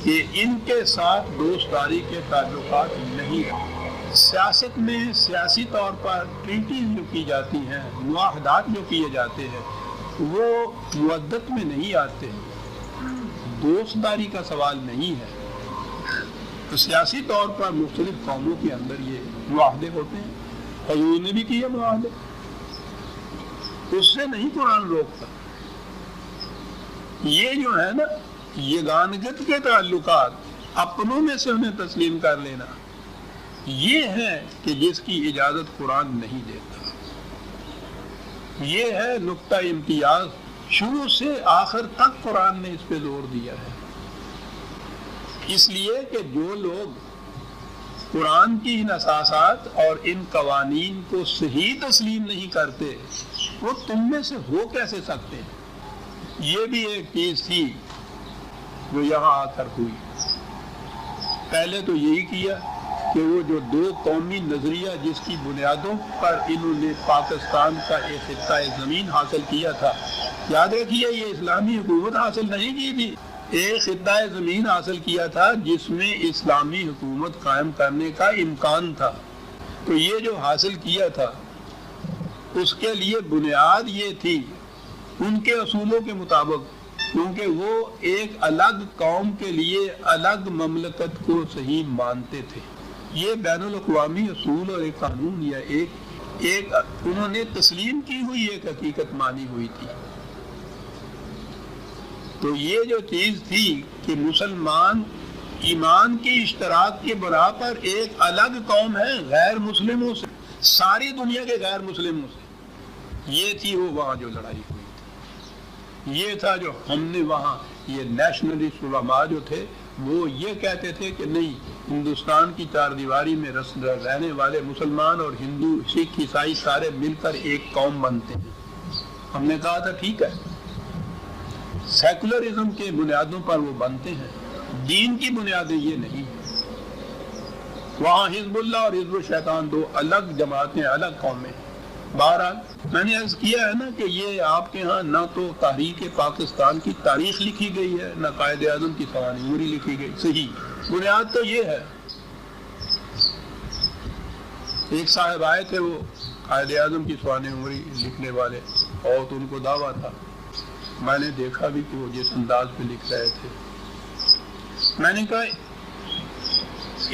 کہ ان کے ساتھ دوستداری کے تعلقات نہیں رہے۔ سیاست میں سیاسی طور پر ٹریٹیز جو کی جاتی ہیں، معاہدات جو کیے جاتے ہیں، وہ مودت میں نہیں آتے، دوستداری کا سوال نہیں ہے۔ تو سیاسی طور پر مختلف قوموں کے اندر یہ معاہدے ہوتے ہیں، حضور نے بھی کیے معاہدے، اس سے نہیں قرآن روکتا۔ یہ جو ہے نا یگانگت کے تعلقات، اپنوں میں سے انہیں تسلیم کر لینا، یہ ہے کہ جس کی اجازت قرآن نہیں دیتا۔ یہ ہے نقطہ امتیاز، شروع سے آخر تک قرآن نے اس پہ زور دیا ہے۔ اس لیے کہ جو لوگ قرآن کی ان اساسات اور ان قوانین کو صحیح تسلیم نہیں کرتے، وہ تم میں سے ہو کیسے سکتے ہیں؟ یہ بھی ایک چیز تھی جو یہاں آ کر ہوئی۔ پہلے تو یہی کیا کہ وہ جو دو قومی نظریہ جس کی بنیادوں پر انہوں نے پاکستان کا ایک خطہ زمین حاصل کیا تھا، یاد رکھیے یہ اسلامی حکومت حاصل نہیں کی تھی، ایک خطہ زمین حاصل کیا تھا جس میں اسلامی حکومت قائم کرنے کا امکان تھا۔ تو یہ جو حاصل کیا تھا اس کے لیے بنیاد یہ تھی ان کے اصولوں کے مطابق، کیونکہ وہ ایک الگ قوم کے لیے الگ مملکت کو صحیح مانتے تھے۔ یہ بین الاقوامی اصول اور ایک قانون یا ایک انہوں نے تسلیم کی ہوئی ایک حقیقت مانی ہوئی تھی۔ تو یہ جو چیز تھی کہ مسلمان ایمان کی اشتراک کے بنا پر ایک الگ قوم ہے غیر مسلموں سے، ساری دنیا کے غیر مسلموں سے، یہ تھی وہ وہاں جو لڑائی ہوئی تھی۔ یہ تھا جو ہم نے وہاں یہ نیشنلسٹ علماء جو تھے وہ یہ کہتے تھے کہ نہیں، ہندوستان کی چار دیواری میں رہنے والے مسلمان اور ہندو سکھ عیسائی سارے مل کر ایک قوم بنتے ہیں۔ ہم نے کہا تھا ٹھیک ہے، سیکولرزم کے بنیادوں پر وہ بنتے ہیں، دین کی بنیادیں یہ نہیں ہیں۔ وہاں حزب اللہ اور حزب الشیطان دو الگ جماعتیں، الگ قومیں۔ بہرحال میں نے عرض کیا ہے نا کہ یہ آپ کے ہاں نہ تو تحریک پاکستان کی تاریخ لکھی گئی ہے، نہ قائد اعظم کی سوانح عمری لکھی گئی۔ صحیح بنیاد تو یہ ہے۔ ایک صاحب آئے تھے وہ قائد اعظم کی سوانح عمری لکھنے والے، اور تو ان کو دعویٰ تھا، میں نے دیکھا بھی کہ وہ جس انداز پہ لکھ رہے تھے۔ میں نے کہا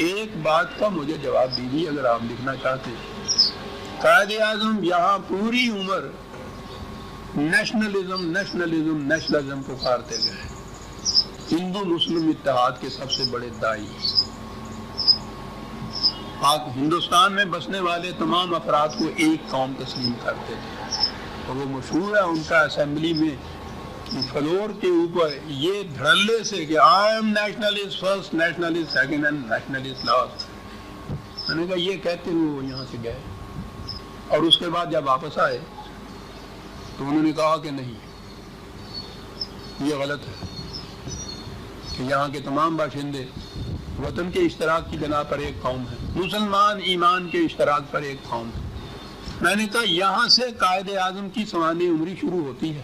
ایک بات کا مجھے جواب دیجیے اگر آپ لکھنا چاہتے ہیں۔ قائد اعظم یہاں پوری عمر نیشنلزم پکارتے گئے، ہندو مسلم اتحاد کے سب سے بڑے داعی، ہندوستان میں بسنے والے تمام افراد کو ایک قوم تسلیم کرتے تھے۔ اور وہ مشہور ہے ان کا اسمبلی میں فلور کے اوپر یہ دھڑلے سے کہ I am nationalist first, nationalist second and nationalist last. میں نے کہا یہ کہتے ہوئے وہ یہاں سے گئے، اور اس کے بعد جب واپس آئے تو انہوں نے کہا کہ نہیں، یہ غلط ہے کہ یہاں کے تمام باشندے وطن کے اشتراک کی بنا پر ایک قوم ہے، مسلمان ایمان کے اشتراک پر ایک قوم ہے۔ میں نے کہا یہاں سے قائد اعظم کی سوانح عمری شروع ہوتی ہے۔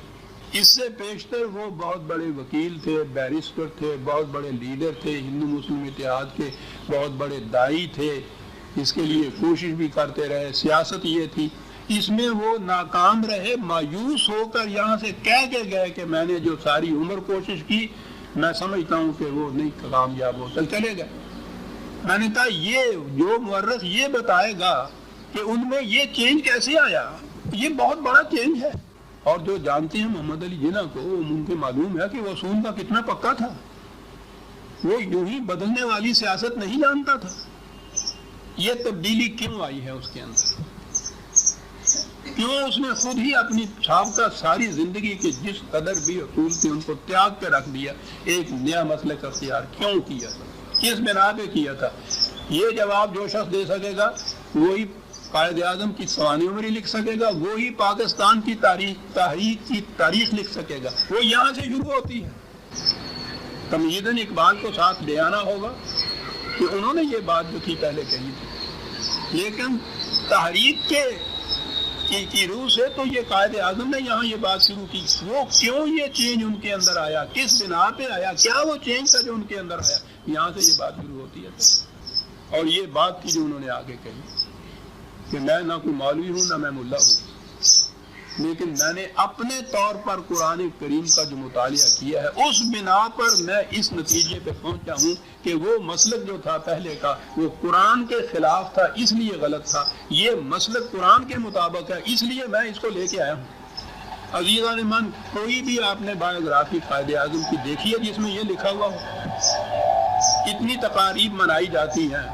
اس سے پیشتر وہ بہت بڑے وکیل تھے، بیرسٹر تھے، بہت بڑے لیڈر تھے، ہندو مسلم اتحاد کے بہت بڑے داعی تھے، اس کے لیے کوشش بھی کرتے رہے۔ سیاست یہ تھی، اس میں وہ ناکام رہے، مایوس ہو کر یہاں سے کہہ کے گئے کہ میں نے جو ساری عمر کوشش کی میں سمجھتا ہوں کہ وہ نہیں کامیاب ہو، چلے گئے۔ میں نے کہا یہ جو مورخ یہ بتائے گا کہ ان میں یہ چینج کیسے آیا، یہ بہت بڑا چینج ہے۔ اور جو جانتے ہیں محمد علی جناح کو، ان کو معلوم ہے کہ وہ اصول کا کتنا پکا تھا، وہ یوں ہی بدلنے والی سیاست نہیں جانتا تھا۔ یہ تبدیلی کیوں آئی ہے اس کے اندر، کیوں اس نے خود ہی اپنی سابقہ ساری زندگی کے جس قدر بھی اصول تھے ان کو تیاگ کے رکھ دیا، ایک نیا مسلک اختیار کیوں کیا تھا، کس بنا پہ کیا تھا؟ یہ جواب جو شخص دے سکے گا وہی قائد اعظم کی سوانح عمری لکھ سکے گا، وہی پاکستان کی تاریخ لکھ سکے گا۔ وہ یہاں سے شروع ہوتی ہے۔ تمہیداً اقبال کو ساتھ لے آنا ہوگا کہ انہوں نے یہ بات جو تھی پہلے کہی تھی، لیکن تحریک کے کی روح سے تو یہ قائد اعظم نے یہاں یہ بات شروع کی. وہ کیوں یہ چینج ان کے اندر آیا, کس بنا پہ آیا, کیا وہ چینج تھا جو ان کے اندر آیا, یہاں سے یہ بات شروع ہوتی ہے. اور یہ بات تھی جو انہوں نے آگے کہی کہ میں نہ کوئی مولوی ہوں نہ میں ملا ہوں, لیکن میں نے اپنے طور پر قرآن کریم کا جو مطالعہ کیا ہے اس بنا پر میں اس نتیجے پہ پہنچا ہوں کہ وہ مسلک جو تھا پہلے کا وہ قرآن کے خلاف تھا, اس لیے غلط تھا. یہ مسلک قرآن کے مطابق ہے, اس لیے میں اس کو لے کے آیا ہوں. عزیزان من, کوئی بھی آپ نے بایوگرافی قائد اعظم کی دیکھی ہے جس میں یہ لکھا ہوا ہو؟ اتنی تقاریب منائی جاتی ہیں,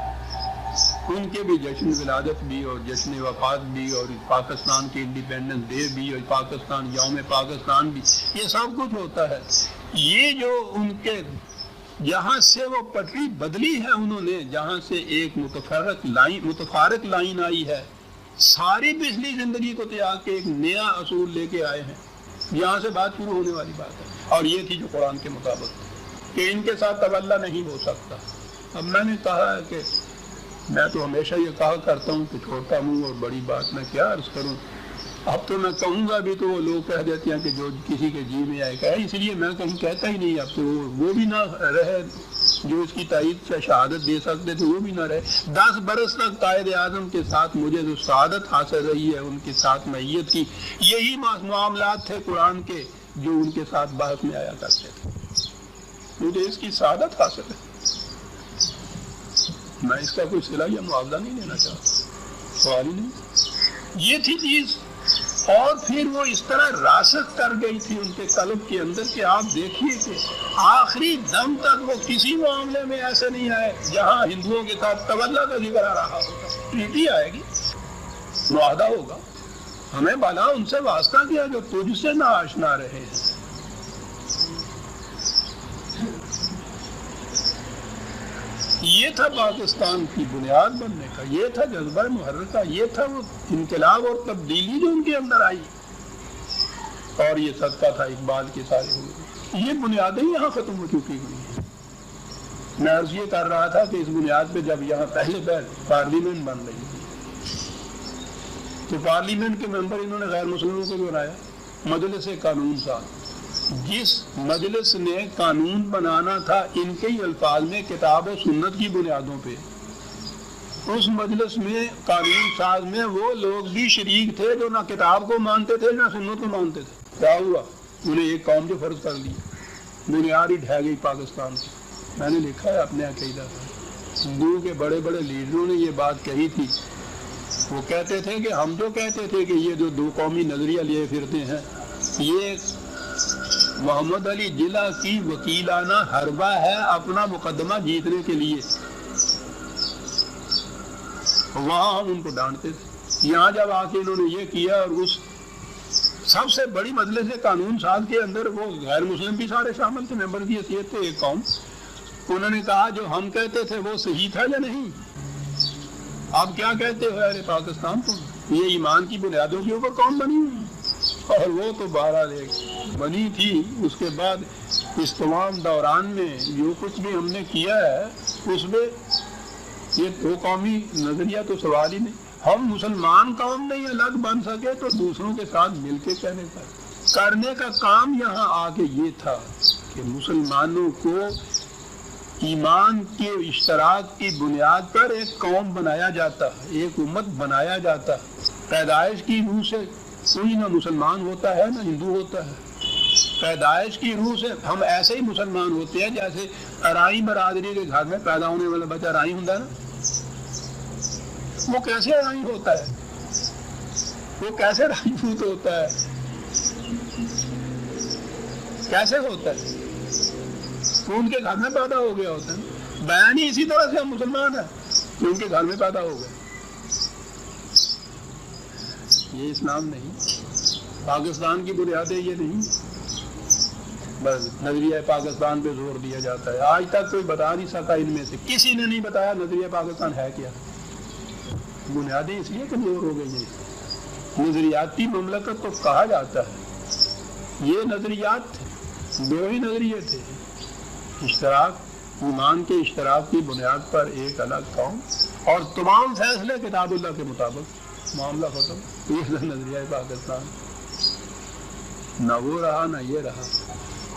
ان کے بھی جشن ولادت بھی اور جشن وفات بھی اور پاکستان کے انڈیپینڈنس ڈے بھی اور پاکستان یوم پاکستان بھی, یہ سب کچھ ہوتا ہے. یہ جو ان کے جہاں سے وہ پٹری بدلی ہے انہوں نے, جہاں سے ایک متفارق لائن آئی ہے, ساری پچھلی زندگی کو تیاگ کے ایک نیا اصول لے کے آئے ہیں, یہاں سے بات شروع ہونے والی بات ہے. اور یہ تھی جو قرآن کے مطابق کہ ان کے ساتھ تولہ نہیں ہو سکتا. اب میں نے کہا ہے کہ میں تو ہمیشہ یہ کہا کرتا ہوں کہ چھوٹا منہ اور بڑی بات میں کیا عرض کروں. اب تو میں کہوں گا بھی تو وہ لوگ کہہ دیتے ہیں کہ جو کسی کے جی میں آئے گا, اس لیے میں کہیں کہتا ہی نہیں. اب تو وہ بھی نہ رہے جو اس کی تائید سے شہادت دے سکتے تھے, وہ بھی نہ رہے. 10 برس تک قائد اعظم کے ساتھ مجھے جو شہادت حاصل رہی ہے ان کے ساتھ معیت کی, یہی معاملات تھے قرآن کے جو ان کے ساتھ بحث میں آیا کرتے تھے. مجھے اس کی شہادت حاصل ہے, میں اس کا کوئی صلہ یا معاوضہ نہیں لینا چاہتا, سوال ہی نہیں. یہ تھی چیز. اور پھر وہ اس طرح راسخ کر گئی تھی ان کے قلب کے اندر کہ آپ دیکھیے کہ آخری دم تک وہ کسی معاملے میں ایسے نہیں آئے جہاں ہندوؤں کے ساتھ تولہ کا ذکر آ رہا ہوگا. ٹریٹی آئے گی, معاہدہ ہوگا, ہمیں بھلا ان سے واسطہ کیا جو تجھ سے نہ آشنا رہے ہیں. یہ تھا پاکستان کی بنیاد بننے کا, یہ تھا جذبہ محرکہ, یہ تھا وہ انقلاب اور تبدیلی جو ان کے اندر آئی. اور یہ صدقہ تھا اقبال کے سارے ہوئے. یہ بنیادیں یہاں ختم ہو چکی ہوئی ہیں. میں عرض یہ کر رہا تھا کہ اس بنیاد پہ جب یہاں پہلے پارلیمنٹ بن رہی تھی تو پارلیمنٹ کے ممبر انہوں نے غیر مسلموں کو بنایا. مجلس قانون صاحب, جس مجلس نے قانون بنانا تھا ان کے ہی الفاظ میں کتاب و سنت کی بنیادوں پہ, اس مجلس میں قانون ساز میں وہ لوگ بھی شریک تھے جو نہ کتاب کو مانتے تھے نہ سنت کو مانتے تھے. کیا ہوا؟ انہیں ایک قوم جو فرض کر لی, بنیاد ہی ڈھہ گئی پاکستان کی. میں نے لکھا ہے اپنے عقیدہ پر, ہندوؤں کے بڑے بڑے لیڈروں نے یہ بات کہی تھی. وہ کہتے تھے کہ ہم جو کہتے تھے کہ یہ جو 2 قومی نظریہ لیے پھرتے ہیں یہ محمد علی جلع کی وکیلانہ حربہ ہے اپنا مقدمہ جیتنے کے لیے. وہاں ہم ان کو ڈانٹتے تھے. یہاں جب آ کے انہوں نے یہ کیا اور اس سب سے بڑی مجلس قانون ساز کے اندر وہ غیر مسلم بھی سارے شامل تھے, ممبر کی حیثیت تھے ایک قوم. انہوں نے کہا جو ہم کہتے تھے وہ صحیح تھا یا نہیں, آپ کیا کہتے ہو ارے پاکستان کو یہ ایمان کی بنیادوں کے اوپر قوم بنی ہوئی. اور وہ تو 12 بنی تھی. اس کے بعد اس تمام دوران میں جو کچھ بھی ہم نے کیا ہے اس میں یہ 2 قومی نظریہ تو سوال ہی نہیں. ہم مسلمان قوم نہیں الگ بن سکے تو دوسروں کے ساتھ مل کے کہنے کا کرنے کا کام یہاں آگے یہ تھا کہ مسلمانوں کو ایمان کے اشتراک کی بنیاد پر ایک قوم بنایا جاتا, ایک امت بنایا جاتا. پیدائش کی روح سے کوئی نہ مسلمان ہوتا ہے نہ ہندو ہوتا ہے. پیدائش کی روح سے ہم ایسے ہی مسلمان ہوتے ہیں جیسے ارائی برادری کے گھر میں پیدا ہونے والا بچہ ارائی ہوتا ہے نا, وہ کیسے ارائی ہوتا ہے, وہ کیسے راجپوت ہوتا ہے, کیسے ہوتا ہے, وہ ان کے گھر میں پیدا ہو گیا ہوتا ہے. بیان ہی اسی طرح سے ہم مسلمان ہیں کہ ان کے گھر میں پیدا ہو گئے. یہ اسلام نہیں, پاکستان کی بنیادیں یہ نہیں. بس نظریہ پاکستان پہ زور دیا جاتا ہے. آج تک کوئی بتا نہیں سکا ان میں سے, کسی نے نہیں بتایا نظریہ پاکستان ہے کیا. بنیادیں اس لیے کمزور ہو گئی ہیں. نظریاتی مملکت تو کہا جاتا ہے, یہ نظریات تھے, 2 ہی نظریے تھے, اشتراک, ایمان کے اشتراک کی بنیاد پر ایک الگ قوم, اور تمام فیصلے کتاب اللہ کے مطابق. معاملہ ختم. یہ نظریہ پاکستان، نہ وہ رہا نہ یہ رہا.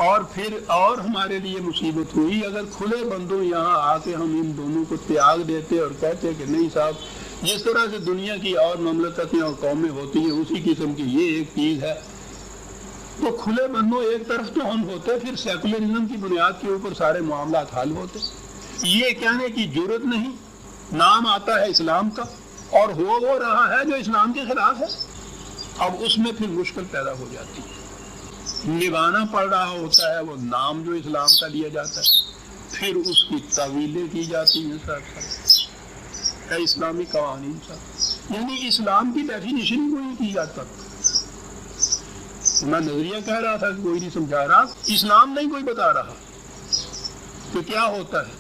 اور پھر اور ہمارے لیے مصیبت ہوئی اگر کھلے بندوں یہاں آ کے ہم ان دونوں کو تیاگ دیتے اور کہتے کہ نہیں صاحب جس طرح سے دنیا کی اور مملکتیں اور قومیں ہوتی ہیں اسی قسم کی یہ ایک چیز ہے، تو کھلے بندوں ایک طرف تو ہم ہوتے، پھر سیکولرزم کی بنیاد کے اوپر سارے معاملات حل ہوتے. یہ کہنے کی جرت نہیں. نام آتا ہے اسلام کا اور ہو وہ رہا ہے جو اسلام کے خلاف ہے. اب اس میں پھر مشکل پیدا ہو جاتی ہے. نبھانا پڑ رہا ہوتا ہے وہ نام جو اسلام کا لیا جاتا ہے، پھر اس کی تعویلیں کی جاتی ہیں ساتھ اسلامی قوانین ساتھ. یعنی اسلام کی ڈیفینیشن کوئی کی جاتا. میں نظریہ کہہ رہا تھا کہ کوئی نہیں سمجھا رہا، اسلام نہیں کوئی بتا رہا کہ کیا ہوتا ہے.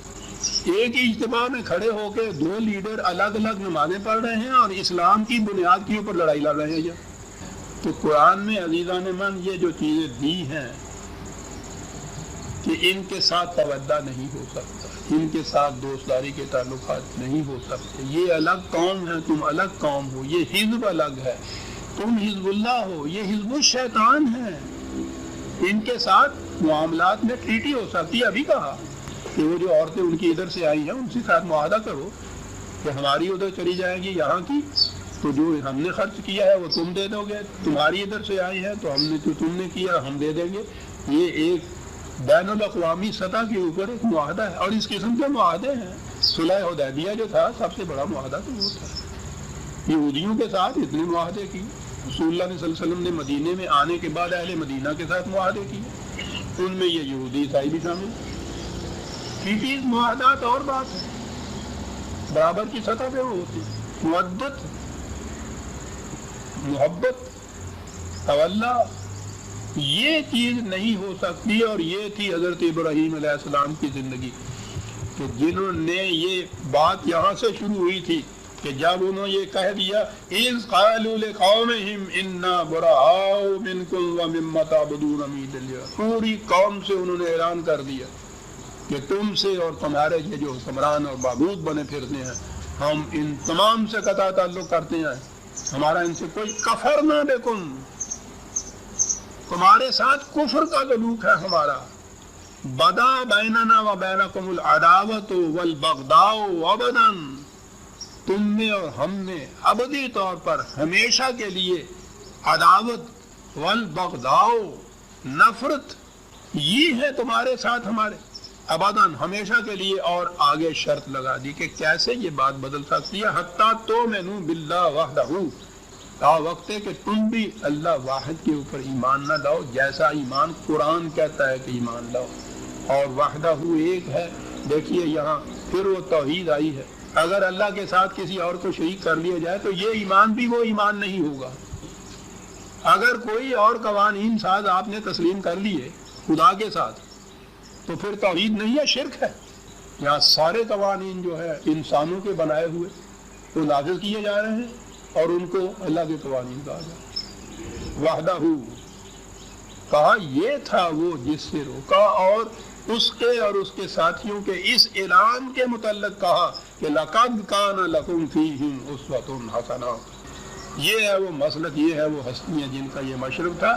ایک ہی اجتماع میں کھڑے ہو کے دو لیڈر الگ الگ نمازیں پڑھ رہے ہیں اور اسلام کی بنیاد کے اوپر لڑائی لڑ رہے ہیں. تو قرآن میں عزیزان من یہ جو چیزیں دی ہیں کہ ان کے ساتھ تودہ نہیں ہو سکتا، ان کے ساتھ دوستداری کے تعلقات نہیں ہو سکتے، یہ الگ قوم ہے تم الگ قوم ہو، یہ حزب الگ ہے تم حزب اللہ ہو، یہ حزب الشیطان ہے، ان کے ساتھ معاملات میں ٹریٹی ہو سکتی ہے. ابھی کہا کہ وہ جو عورتیں ان کی ادھر سے آئی ہیں ان کے ساتھ معاہدہ کرو کہ ہماری ادھر چلی جائیں گی یہاں کی تو جو ہم نے خرچ کیا ہے وہ تم دے دو گے، تمہاری ادھر سے آئی ہے تو ہم نے جو تم نے کیا ہم دے دیں گے. یہ ایک بین الاقوامی سطح کے اوپر ایک معاہدہ ہے اور اس قسم کے معاہدے ہیں. صلح حدیبیہ جو تھا سب سے بڑا معاہدہ تو وہ تھا. یہودیوں کے ساتھ اتنے معاہدے کی رسول اللہ صلی اللہ علیہ وسلم نے مدینے میں آنے کے بعد اہل مدینہ کے ساتھ معاہدے کیے، ان میں یہ یہودی عیسائی بھی شامل. ٹریٹیز معاہدات اور بات ہے، برابر کی سطح پہ وہ ہوتی. مودت، محبت، تولا، یہ چیز نہیں ہو سکتی. اور یہ تھی حضرت ابراہیم علیہ السلام کی زندگی کہ جنہوں نے یہ بات یہاں سے شروع ہوئی تھی کہ جب انہوں یہ کہہ دیا اِذْ قَالُوا لِقَوْمِهِمْ إِنَّا بُرَآءُ مِنْكُمْ وَمِمَّا تَعْبُدُونَ مِن دُونِ اللَّهِ، پوری قوم سے انہوں نے اعلان کر دیا کہ تم سے اور تمہارے یہ جو حکمران اور معبود بنے پھرتے ہیں ہم ان تمام سے قطع تعلق کرتے ہیں، ہمارا ان سے کوئی کفر نہ بکم، تمہارے ساتھ کفر کا تعلق ہے ہمارا. بدا بیننا و بینکم العداوۃ والبغضاء ابدا، تم میں اور ہم میں ابدی طور پر ہمیشہ کے لیے عداوت والبغضاء، نفرت، یہ ہے تمہارے ساتھ ہمارے ابداً ہمیشہ کے لیے. اور آگے شرط لگا دی کہ کیسے یہ بات بدل سکتی ہے. حتیٰ تؤمنوا باللہ وحدہ، تا وقت ہے کہ تم بھی اللہ واحد کے اوپر ایمان نہ لاؤ جیسا ایمان قرآن کہتا ہے کہ ایمان لاؤ. اور وحدہ ایک ہے. دیکھیے یہاں پھر وہ توحید آئی ہے. اگر اللہ کے ساتھ کسی اور کو شریک کر لیا جائے تو یہ ایمان بھی وہ ایمان نہیں ہوگا. اگر کوئی اور قوانین ساز آپ نے تسلیم کر لیے خدا کے ساتھ تو پھر توحید نہیں ہے، شرک ہے. یہاں سارے قوانین جو ہے انسانوں کے بنائے ہوئے وہ نافذ کیے جا رہے ہیں اور ان کو اللہ کے قوانین کہا جا رہا ہے. وحدہ کہا یہ تھا وہ جس سے روکا، اور اس کے اور اس کے ساتھیوں کے اس اعلان کے متعلق کہا کہ لَقَدْ كَانَ لَكُمْ فِيهِمْ أُسْوَةٌ حَسَنَةٌ. یہ ہے وہ مسلک، یہ ہے وہ ہستیاں جن کا یہ مشرب تھا.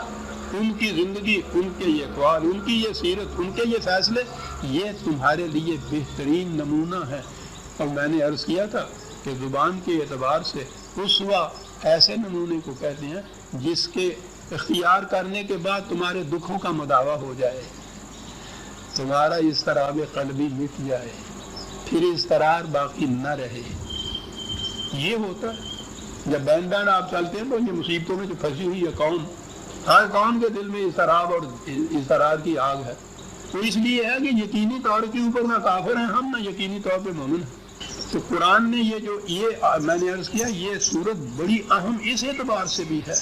ان کی زندگی، ان کے یہ اقوال، ان کی یہ سیرت، ان کے یہ فیصلے، یہ تمہارے لیے بہترین نمونہ ہے. اور میں نے عرض کیا تھا کہ زبان کے اعتبار سے اسوہ ایسے نمونے کو کہتے ہیں جس کے اختیار کرنے کے بعد تمہارے دکھوں کا مداوع ہو جائے، تمہارا اضطراب قلبی مٹ جائے، پھر اضطرار باقی نہ رہے. یہ ہوتا ہے جب بین بین آپ چلتے ہیں تو یہ مصیبتوں میں جو پھنسی ہوئی ہے قوم، ہر قوم کے دل میں اضطراب اور اضطرار کی آگ ہے. تو اس لیے ہے کہ یقینی طور کے اوپر نہ کافر ہیں ہم، نہ یقینی طور پہ مومن ہیں. تو قرآن نے یہ میں نے عرض کیا یہ صورت بڑی اہم اس اعتبار سے بھی ہے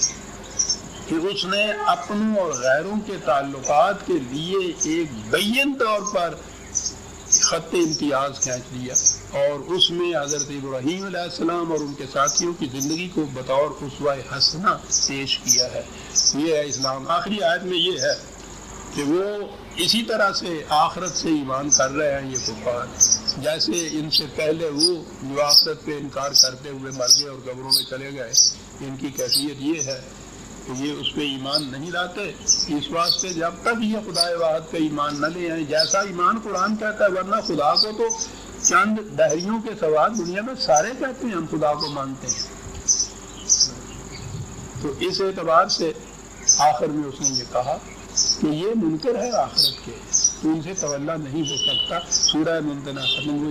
کہ اس نے اپنوں اور غیروں کے تعلقات کے لیے ایک بین طور پر خط امتیاز کھینچ دیا اور اس میں حضرت ابراہیم علیہ السلام اور ان کے ساتھیوں کی زندگی کو بطور اسوہ حسنہ پیش کیا ہے. یہ ہے اسلام. آخری آیت میں یہ ہے کہ وہ اسی طرح سے آخرت سے ایمان کر رہے ہیں یہ کفار، جیسے ان سے پہلے وہ جو آخرت پہ انکار کرتے ہوئے مر گئے اور قبروں میں چلے گئے، ان کی کیفیت یہ ہے کہ یہ اس پہ ایمان نہیں لاتے۔ اس واسطے جب تک یہ خدا واحد پہ ایمان نہ لے آئیں، جیسا ایمان قرآن کہتا ہے، ورنہ خدا کو تو چند دہریوں کے سوا دنیا میں سارے کہتے ہیں ہم خدا کو مانتے ہیں۔ تو اس اعتبار سے آخر میں اس نے یہ کہا کہ یہ منکر ہے آخرت کے، تو ان سے تولا نہیں ہو سکتا۔ سورہ ممتنع ختم ہوئی۔